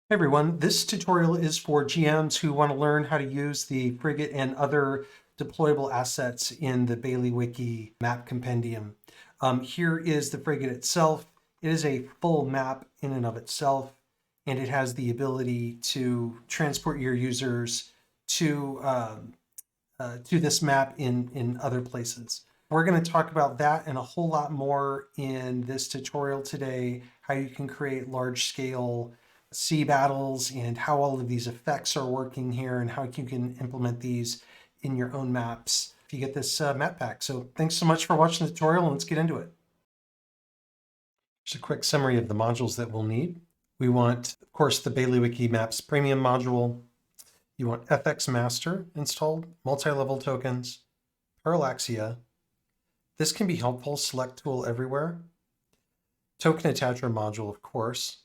Hey everyone, this tutorial is for GMs who want to learn how to use the Frigate and other deployable assets in the Bailiwiki map compendium. Here is the Frigate itself. It is a full map in and of itself, and it has the ability to transport your users to this map in other places. We're going to talk about that and a whole lot more in this tutorial today, how you can create large-scale sea battles and how all of these effects are working here and how you can implement these in your own maps if you get this map pack. So thanks so much for watching the tutorial, and let's get into it. Just a quick summary of the modules that we'll need. We want, of course, the Bailiwiki Maps Premium module. You want FX Master installed, multi-level tokens, Parallaxia. This can be helpful, select tool everywhere. Token Attacher module, of course.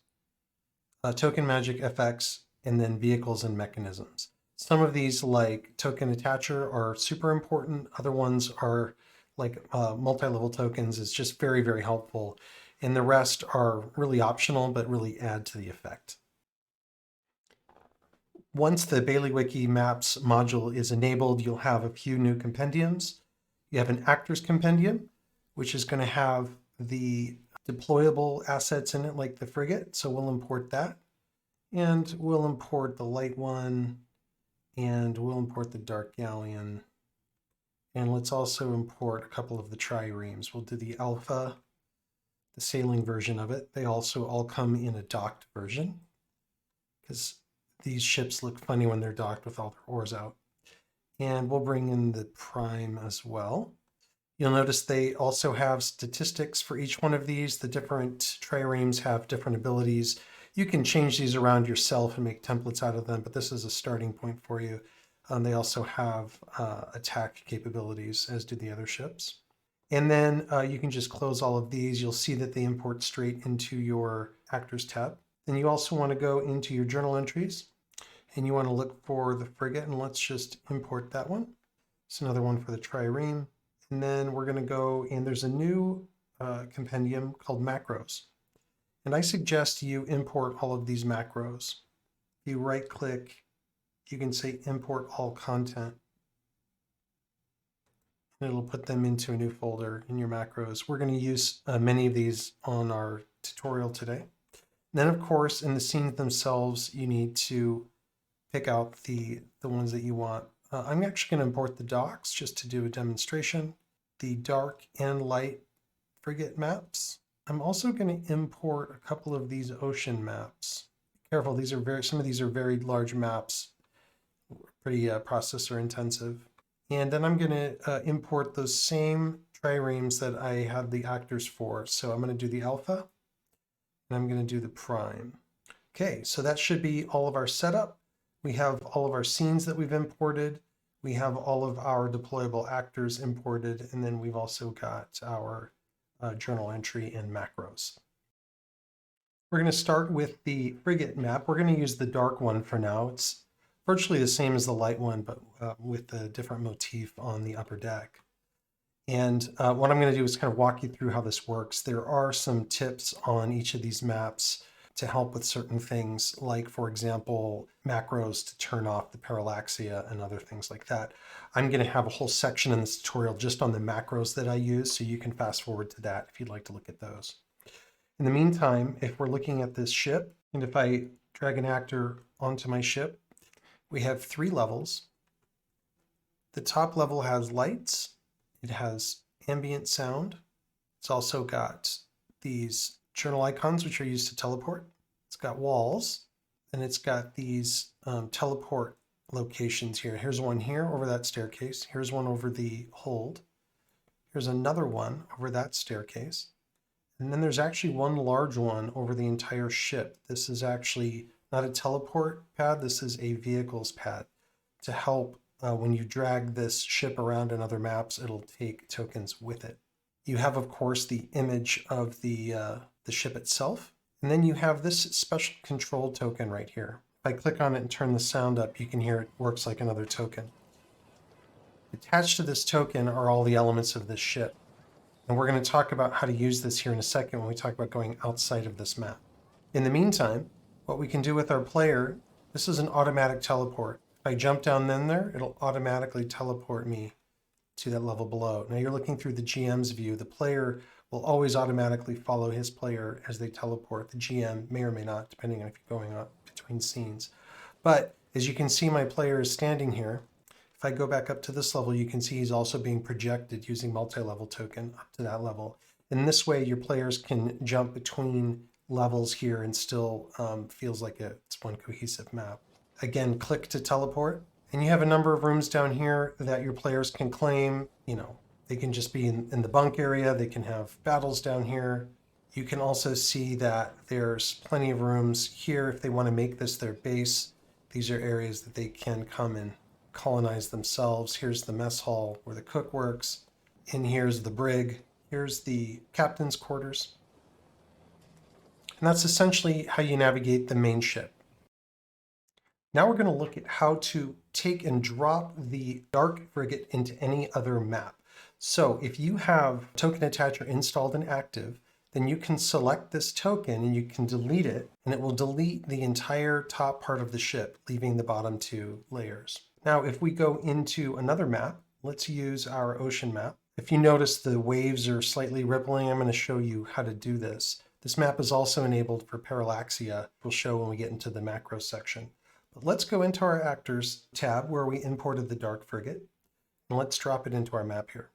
Token Magic FX, and then vehicles and mechanisms. Some of these, like Token Attacher, are super important. Other ones are like multi-level tokens is just very, very helpful. And the rest are really optional, but really add to the effect. Once the Bailiwiki Maps module is enabled, you'll have a few new compendiums. You have an Actors Compendium, which is going to have the deployable assets in it, like the Frigate. So we'll import that. And we'll import the light one, and we'll import the dark galleon. And let's also import a couple of the triremes. We'll do the alpha, the sailing version of it. They also all come in a docked version, because these ships look funny when they're docked with all their oars out. And we'll bring in the prime as well. You'll notice they also have statistics for each one of these. The different triremes have different abilities. You can change these around yourself and make templates out of them, but this is a starting point for you. They also have attack capabilities, as do the other ships. And then you can just close all of these. You'll see that they import straight into your Actors tab. Then you also want to go into your journal entries, and you want to look for the Frigate, and let's just import that one. It's another one for the trireme. And then we're going to go, and there's a new compendium called macros. And I suggest you import all of these macros. If you right click, you can say import all content. And it'll put them into a new folder in your macros. We're going to use many of these on our tutorial today. And then, of course, in the scenes themselves, you need to pick out the ones that you want. I'm actually going to import the docks just to do a demonstration. The dark and light Frigate maps. I'm also going to import a couple of these ocean maps. Careful, these are some of these are very large maps, pretty processor intensive. And then I'm going to import those same triremes that I had the actors for. So I'm going to do the alpha, and I'm going to do the prime. Okay, so that should be all of our setup. We have all of our scenes that we've imported. We have all of our deployable actors imported, and then we've also got our journal entry and macros. We're going to start with the Frigate map. We're going to use the dark one for now. It's virtually the same as the light one, but with a different motif on the upper deck. And what I'm going to do is kind of walk you through how this works. There are some tips on each of these maps to help with certain things, like, for example, macros to turn off the parallaxia and other things like that. I'm going to have a whole section in this tutorial just on the macros that I use, so you can fast forward to that if you'd like to look at those. In the meantime, if we're looking at this ship, and if I drag an actor onto my ship, we have 3 levels. The top level has lights. It has ambient sound. It's also got these journal icons, which are used to teleport. It's got walls, and it's got these teleport locations here. Here's one here over that staircase. Here's one over the hold. Here's another one over that staircase. And then there's actually one large one over the entire ship. This is actually not a teleport pad. This is a vehicles pad to help when you drag this ship around in other maps, it'll take tokens with it. You have, of course, the image of the ship itself. And then you have this special control token right here. If I click on it and turn the sound up, you can hear it works like another token. Attached to this token are all the elements of this ship. And we're going to talk about how to use this here in a second when we talk about going outside of this map. In the meantime, what we can do with our player, this is an automatic teleport. If I jump down in there, it'll automatically teleport me to that level below. Now you're looking through the GM's view. The player will always automatically follow his player as they teleport. The GM may or may not, depending on if you're going up between scenes. But as you can see, my player is standing here. If I go back up to this level, you can see he's also being projected using Multilevel Token up to that level. In this way, your players can jump between levels here and still feels like it's one cohesive map. Again, click to teleport. And you have a number of rooms down here that your players can claim. You know, they can just be in the bunk area. They can have battles down here. You can also see that there's plenty of rooms here if they want to make this their base. These are areas that they can come and colonize themselves. Here's the mess hall where the cook works. And here's the brig. Here's the captain's quarters. And that's essentially how you navigate the main ship. Now we're going to look at how to take and drop the Dark Frigate into any other map. So if you have token attacher installed and active, then you can select this token and you can delete it, and it will delete the entire top part of the ship, leaving the bottom two layers. Now, if we go into another map, let's use our ocean map. If you notice the waves are slightly rippling, I'm going to show you how to do this. This map is also enabled for Parallaxia. We'll show when we get into the macro section. But let's go into our Actors tab where we imported the Dark Frigate, and let's drop it into our map here.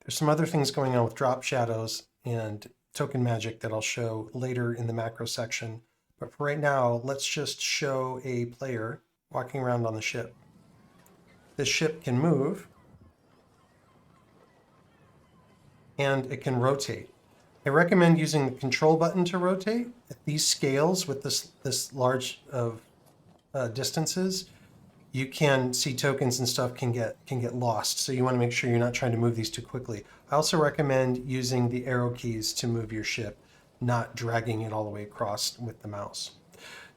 There's some other things going on with drop shadows and token magic that I'll show later in the macro section. But for right now, let's just show a player walking around on the ship. This ship can move, and it can rotate. I recommend using the control button to rotate. At these scales with this large of distances, you can see tokens and stuff can get lost. So you want to make sure you're not trying to move these too quickly. I also recommend using the arrow keys to move your ship, not dragging it all the way across with the mouse.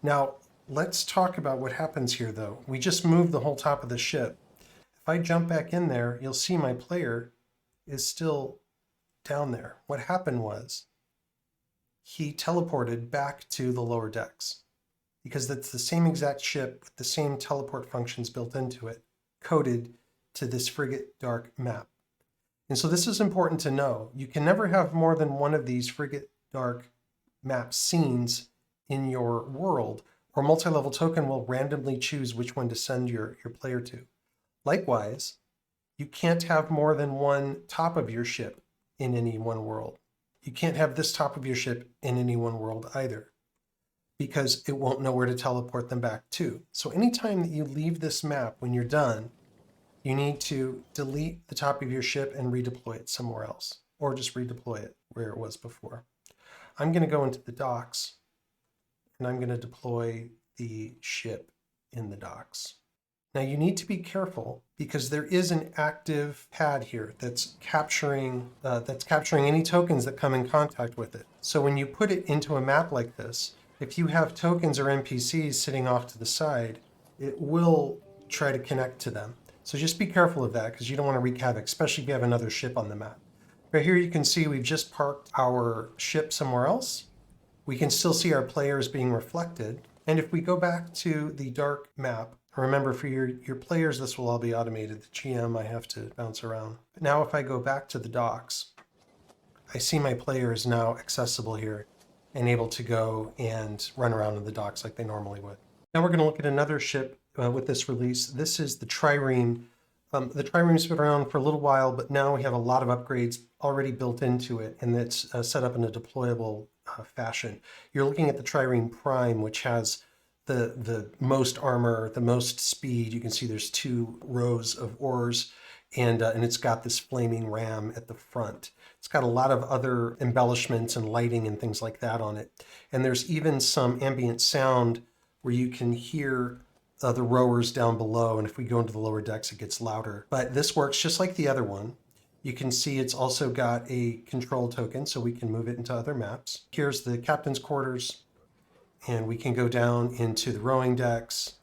Now, let's talk about what happens here though. We just moved the whole top of the ship. If I jump back in there, you'll see my player is still down there. What happened was he teleported back to the lower decks, because that's the same exact ship with the same teleport functions built into it, coded to this Frigate Dark map. And so this is important to know. You can never have more than one of these Frigate Dark map scenes in your world, or Multilevel Token will randomly choose which one to send your player to. Likewise, you can't have more than one top of your ship in any one world. You can't have this top of your ship in any one world either, because it won't know where to teleport them back to. So anytime that you leave this map, when you're done, you need to delete the top of your ship and redeploy it somewhere else, or just redeploy it where it was before. I'm going to go into the docks, and I'm going to deploy the ship in the docks. Now you need to be careful because there is an active pad here that's capturing any tokens that come in contact with it. So when you put it into a map like this, if you have tokens or NPCs sitting off to the side, it will try to connect to them. So just be careful of that because you don't want to wreak havoc, especially if you have another ship on the map. Right here you can see we've just parked our ship somewhere else. We can still see our players being reflected. And if we go back to the dark map, remember for your players, this will all be automated. The GM, I have to bounce around. But now if I go back to the docks, I see my player is now accessible here and able to go and run around in the docks like they normally would. Now we're going to look at another ship with this release. This is the Trireme. The Trireme's been around for a little while, but now we have a lot of upgrades already built into it, and it's set up in a deployable fashion. You're looking at the Trireme Prime, which has the most armor, the most speed. You can see there's 2 rows of oars, and it's got this flaming ram at the front. It's got a lot of other embellishments and lighting and things like that on it. And there's even some ambient sound where you can hear the rowers down below, and if we go into the lower decks, it gets louder. But this works just like the other one. You can see it's also got a control token, so we can move it into other maps. Here's the captain's quarters, and we can go down into the rowing decks.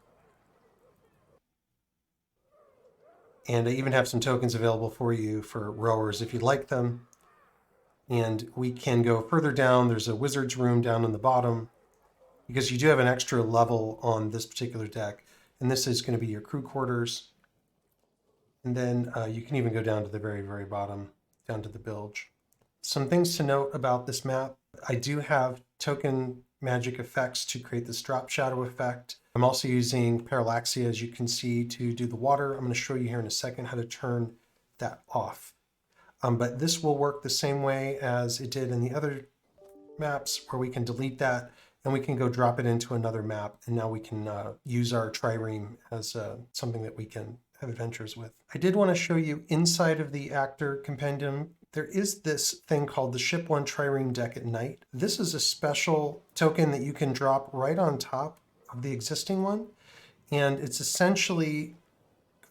And I even have some tokens available for you for rowers if you'd like them. And we can go further down. There's a wizard's room down in the bottom. because you do have an extra level on this particular deck. And this is going to be your crew quarters. And then you can even go down to the very, very bottom, down to the bilge. Some things to note about this map. I do have token magic effects to create this drop shadow effect. I'm also using Parallaxia, as you can see, to do the water. I'm going to show you here in a second how to turn that off. But this will work the same way as it did in the other maps, where we can delete that and we can go drop it into another map. And now we can use our trireme as something that we can have adventures with. I did want to show you inside of the actor compendium, there is this thing called the Ship 1 Trireme Deck at Night. This is a special token that you can drop right on top of the existing one. And it's essentially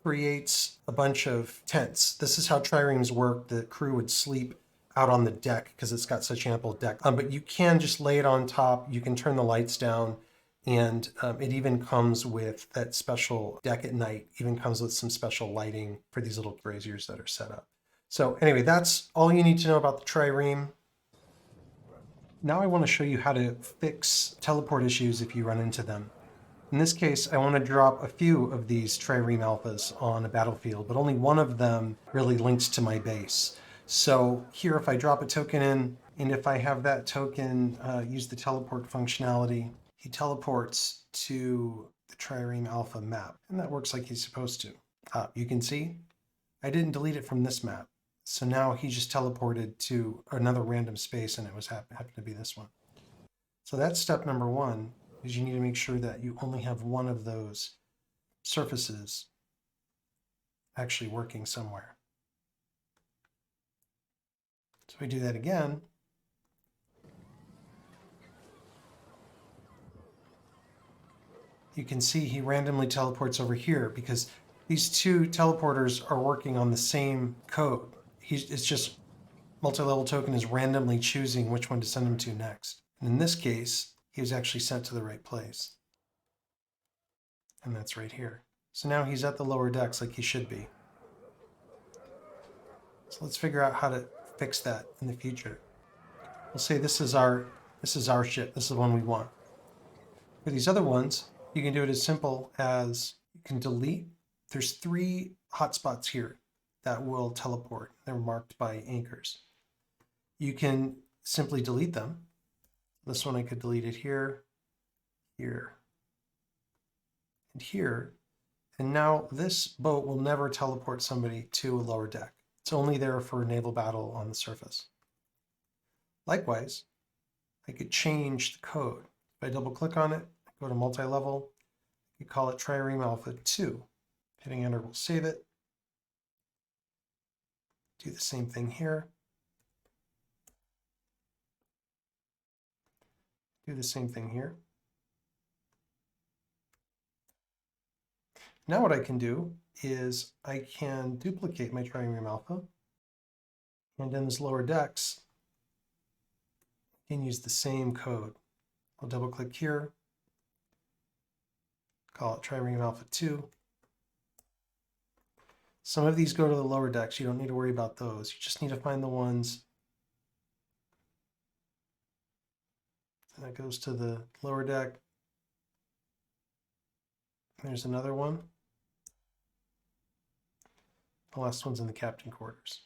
creates a bunch of tents. This is how triremes work. The crew would sleep out on the deck because it's got such ample deck. But you can just lay it on top. You can turn the lights down. And it even comes with that special deck at night, even comes with some special lighting for these little braziers that are set up. So anyway, that's all you need to know about the trireme. Now I want to show you how to fix teleport issues if you run into them. In this case, I want to drop a few of these trireme alphas on a battlefield, but only one of them really links to my base. So here, if I drop a token in, and if I have that token use the teleport functionality, he teleports to the trireme alpha map, and that works like he's supposed to. You can see I didn't delete it from this map. So now he just teleported to another random space, and it was happened to be this one. So that's step number one, is you need to make sure that you only have one of those surfaces actually working somewhere. So we do that again. You can see he randomly teleports over here because these two teleporters are working on the same code. It's just Multilevel Token is randomly choosing which one to send him to next. And in this case, he was actually sent to the right place. And that's right here. So now he's at the lower decks like he should be. So let's figure out how to fix that in the future. We'll say this is our ship. This is the one we want. For these other ones, you can do it as simple as you can delete. There's 3 hotspots here that will teleport. They're marked by anchors. You can simply delete them. This one I could delete it here, here, and here. And now this boat will never teleport somebody to a lower deck. It's only there for a naval battle on the surface. Likewise, I could change the code. If I double click on it, go to multi-level, you call it Trireme Alpha 2. Hitting enter will save it. Do the same thing here. Do the same thing here. Now what I can do is I can duplicate my Trireme Alpha, and in this lower decks, I can use the same code. I'll double click here, call it Trireme Alpha 2. Some of these go to the lower decks. You don't need to worry about those. You just need to find the ones that goes to the lower deck. There's another one. The last one's in the captain quarters.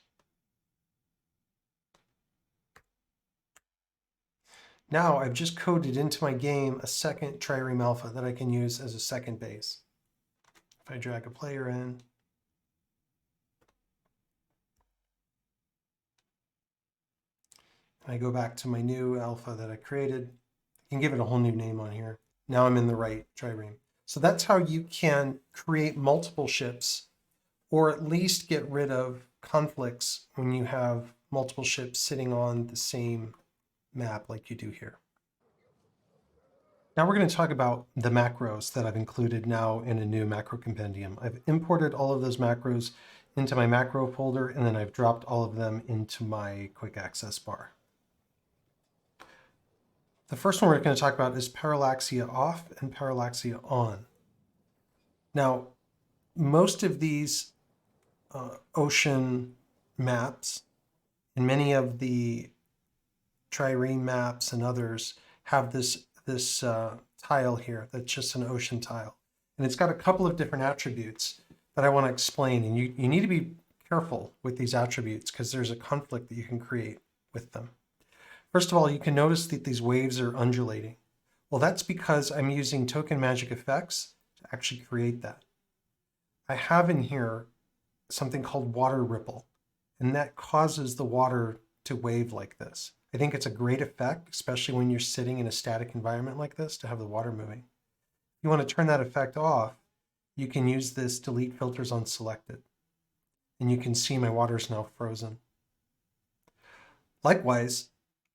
Now I've just coded into my game a second Trireme Alpha that I can use as a second base. If I drag a player in, and I go back to my new alpha that I created, I can give it a whole new name on here. Now I'm in the right trireme. So that's how you can create multiple ships, or at least get rid of conflicts when you have multiple ships sitting on the same map like you do here. Now we're going to talk about the macros that I've included now in a new macro compendium. I've imported all of those macros into my macro folder, and then I've dropped all of them into my quick access bar. The first one we're going to talk about is Parallaxia off and Parallaxia on. Now, most of these ocean maps and many of the trireme maps and others have this tile here that's just an ocean tile. And it's got a couple of different attributes that I want to explain. And you need to be careful with these attributes because there's a conflict that you can create with them. First of all, you can notice that these waves are undulating. Well, that's because I'm using token magic effects to actually create that. I have in here something called water ripple, and that causes the water to wave like this. I think it's a great effect, especially when you're sitting in a static environment like this, to have the water moving. If you want to turn that effect off, you can use this delete filters on selected. And you can see my water is now frozen. Likewise,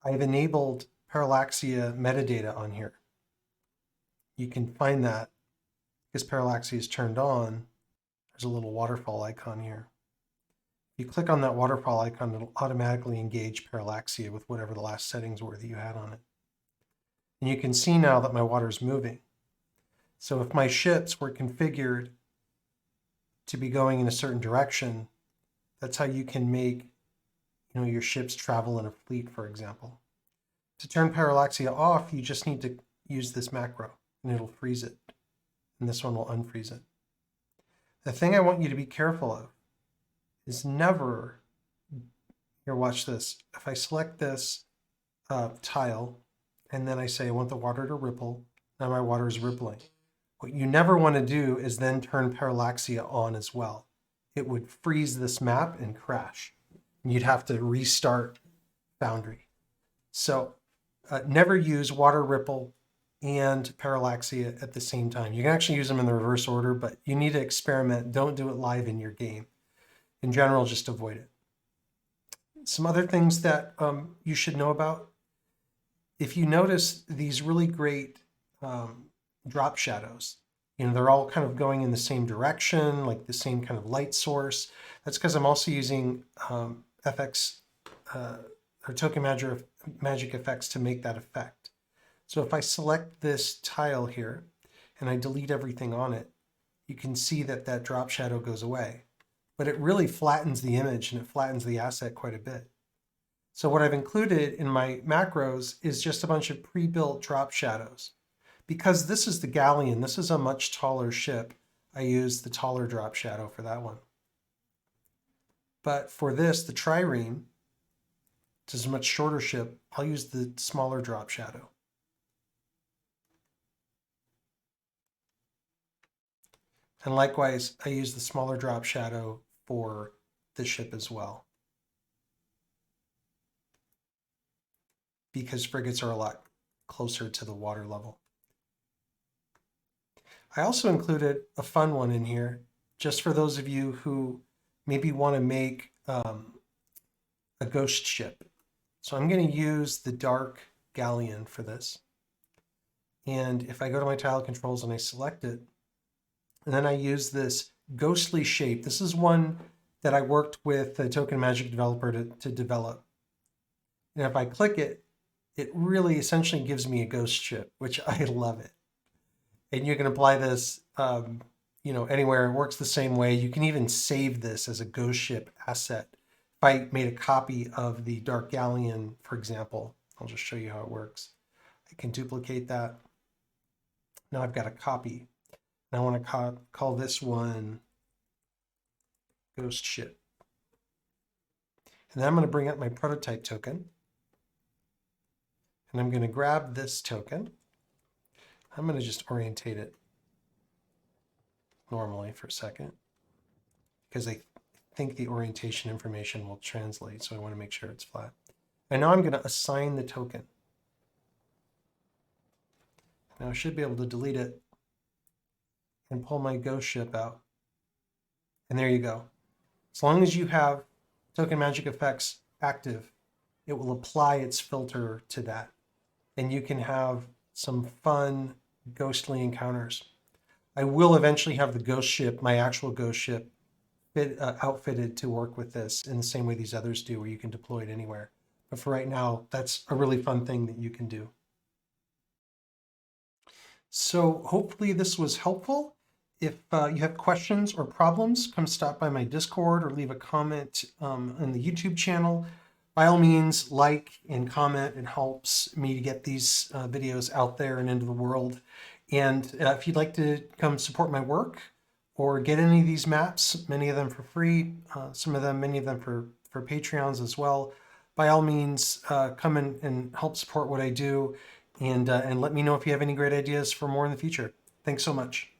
I've enabled Parallaxia metadata on here. You can find that because Parallaxia is turned on. There's a little waterfall icon here. If you click on that waterfall icon, it'll automatically engage Parallaxia with whatever the last settings were that you had on it. And you can see now that my water is moving. So if my ships were configured to be going in a certain direction, that's how you can make your ships travel in a fleet, for example. To turn Parallaxia off, you just need to use this macro, and it'll freeze it. And this one will unfreeze it. The thing I want you to be careful of is never, here, watch this. If I select this tile, and then I say I want the water to ripple, now my water is rippling. What you never want to do is then turn Parallaxia on as well. It would freeze this map and crash. And you'd have to restart Foundry. So never use water ripple and Parallaxia at the same time. You can actually use them in the reverse order, but you need to experiment. Don't do it live in your game. In general, just avoid it. Some other things that you should know about. If you notice these really great drop shadows, they're all kind of going in the same direction, like the same kind of light source. That's because I'm also using FX or token magic effects to make that effect. So if I select this tile here and I delete everything on it, you can see that that drop shadow goes away. But it really flattens the image and it flattens the asset quite a bit. So what I've included in my macros is just a bunch of pre-built drop shadows. Because this is the Galleon, this is a much taller ship, I use the taller drop shadow for that one. But for this, the Trireme, which is a much shorter ship, I'll use the smaller drop shadow. And likewise, I use the smaller drop shadow for this ship as well. Because frigates are a lot closer to the water level. I also included a fun one in here, just for those of you who maybe want to make a ghost ship. So I'm going to use the dark Galleon for this. And if I go to my tile controls and I select it, and then I use this ghostly shape. This is one that I worked with a token magic developer to develop. And if I click it, it really essentially gives me a ghost ship, which I love it. And you can apply this, anywhere. It works the same way. You can even save this as a ghost ship asset. If I made a copy of the Dark Galleon, for example, I'll just show you how it works. I can duplicate that. Now I've got a copy. And I want to call this one Ghost Ship. And then I'm going to bring up my prototype token. And I'm going to grab this token. I'm going to just orientate it normally for a second, because I think the orientation information will translate, so I want to make sure it's flat. And now I'm going to assign the token. Now I should be able to delete it and pull my ghost ship out. And there you go. As long as you have token magic effects active, it will apply its filter to that. And you can have some fun ghostly encounters. I will eventually have the ghost ship, my actual ghost ship, outfitted to work with this in the same way these others do, where you can deploy it anywhere. But for right now, that's a really fun thing that you can do. So hopefully this was helpful. If you have questions or problems, come stop by my Discord or leave a comment on the YouTube channel. by all means, like and comment. It helps me to get these videos out there and into the world. And if you'd like to come support my work or get any of these maps, many of them for free, many of them for Patreons as well, by all means, come and help support what I do, and let me know if you have any great ideas for more in the future. Thanks so much.